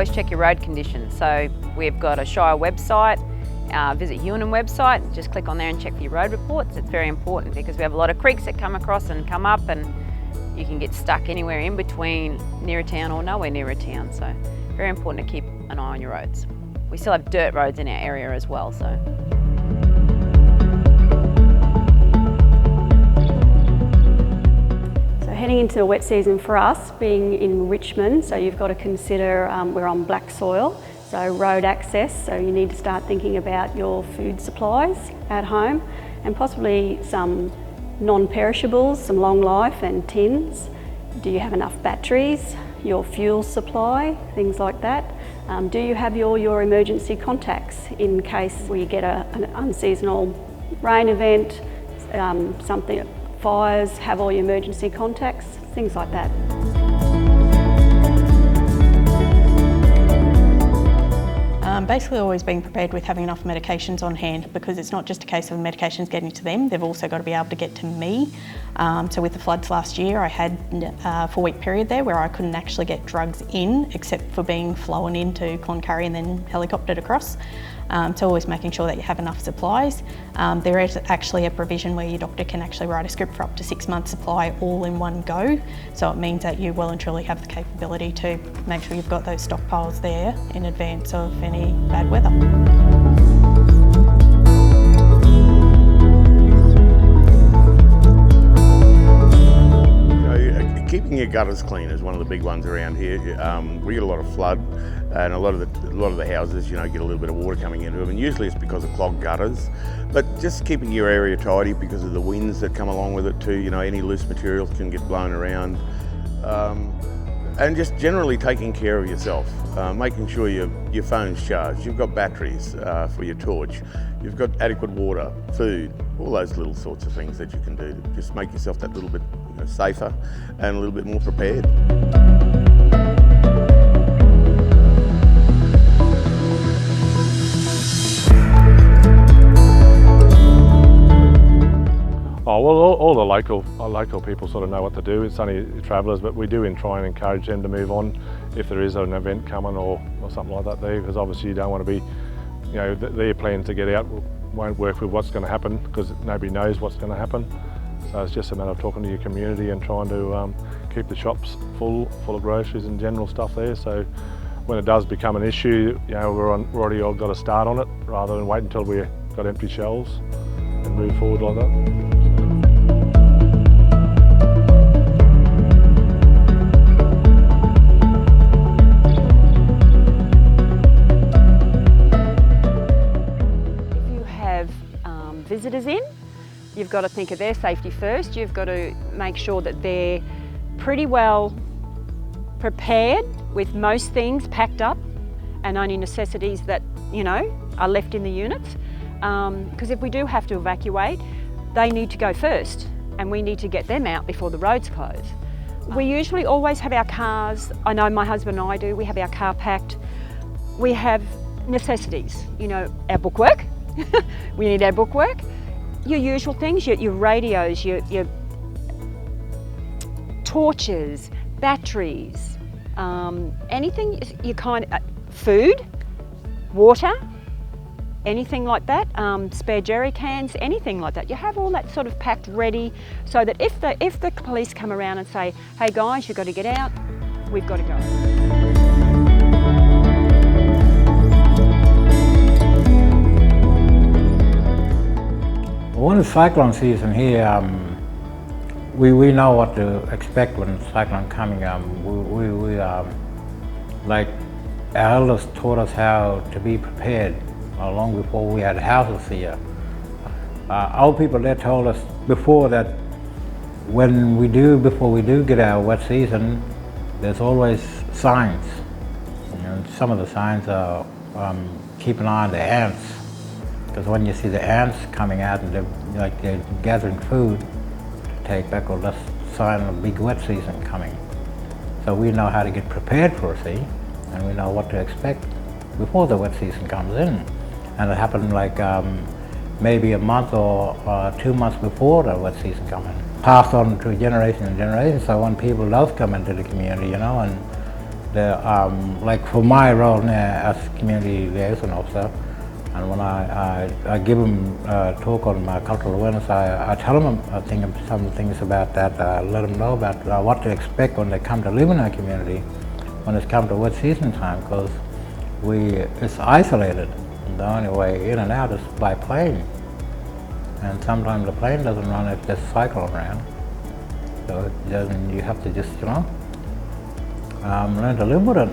always check your road conditions. So we've got a Shire website, visit Hunan website, just click on there and check for your road reports. It's very important because we have a lot of creeks that come across and come up, and you can get stuck anywhere in between near a town or nowhere near a town. So very important to keep an eye on your roads. We still have dirt roads in our area as well. So heading into the wet season for us, being in Richmond, so you've got to consider we're on black soil, so road access, so you need to start thinking about your food supplies at home and possibly some non-perishables, some long life and tins. Do you have enough batteries, your fuel supply, things like that? Do you have your emergency contacts in case we get an unseasonal rain event, something, fires, have all your emergency contacts, things like that. Basically always being prepared with having enough medications on hand, because it's not just a case of medications getting to them, they've also got to be able to get to me. So with the floods last year, I had a 4-week period there where I couldn't actually get drugs in except for being flown into Cloncurry and then helicoptered across. So always making sure that you have enough supplies. There is actually a provision where your doctor can actually write a script for up to 6 months supply all in one go. So it means that you well and truly have the capability to make sure you've got those stockpiles there in advance of any bad weather. Keeping your gutters clean is one of the big ones around here. We get a lot of flood, and a lot of the houses, get a little bit of water coming into them, and usually it's because of clogged gutters. But just keeping your area tidy because of the winds that come along with it too. Any loose materials can get blown around, and just generally taking care of yourself, making sure your phone's charged, you've got batteries for your torch, you've got adequate water, food, all those little sorts of things that you can do to just make yourself that little bit safer and a little bit more prepared. Oh, well, all the local people sort of know what to do. It's only travellers, but we do try and encourage them to move on if there is an event coming or something like that there, because obviously you don't want to be, their plans to get out won't work with what's going to happen because nobody knows what's going to happen. So it's just a matter of talking to your community and trying to keep the shops full of groceries and general stuff there. So when it does become an issue, we're already all got to start on it rather than wait until we've got empty shelves and move forward like that. Visitors in, you've got to think of their safety first. You've got to make sure that they're pretty well prepared with most things packed up and only necessities that are left in the units, because if we do have to evacuate, they need to go first and we need to get them out before the roads close. We usually always have our cars, I know my husband and I do, we have our car packed. We have necessities, our bookwork. We need our bookwork, your usual things, your radios, your torches, batteries, anything, food, water, anything like that, spare jerry cans, anything like that. You have all that sort of packed ready so that if the police come around and say, hey guys, you've got to get out, we've got to go. When the cyclone season here, we know what to expect when the cyclone coming. Like our elders taught us how to be prepared long before we had houses here. Old people there told us before that before we do get our wet season, there's always signs. Some of the signs are keep an eye on the ants. Because when you see the ants coming out and they're gathering food to take back, well, that's a sign of a big wet season coming. So we know how to get prepared for it, see, and we know what to expect before the wet season comes in. And it happened like maybe a month or 2 months before the wet season comes in. Passed on to generation and generation, so when people does come into the community, and like for my role now as community liaison officer, and when I give them a talk on my cultural awareness, I tell them some things about that, let them know about what to expect when they come to live in our community when it's come to wet season time, because it's isolated. The only way in and out is by plane, and sometimes the plane doesn't run if there's a cyclone around, so you have to just learn to live with it.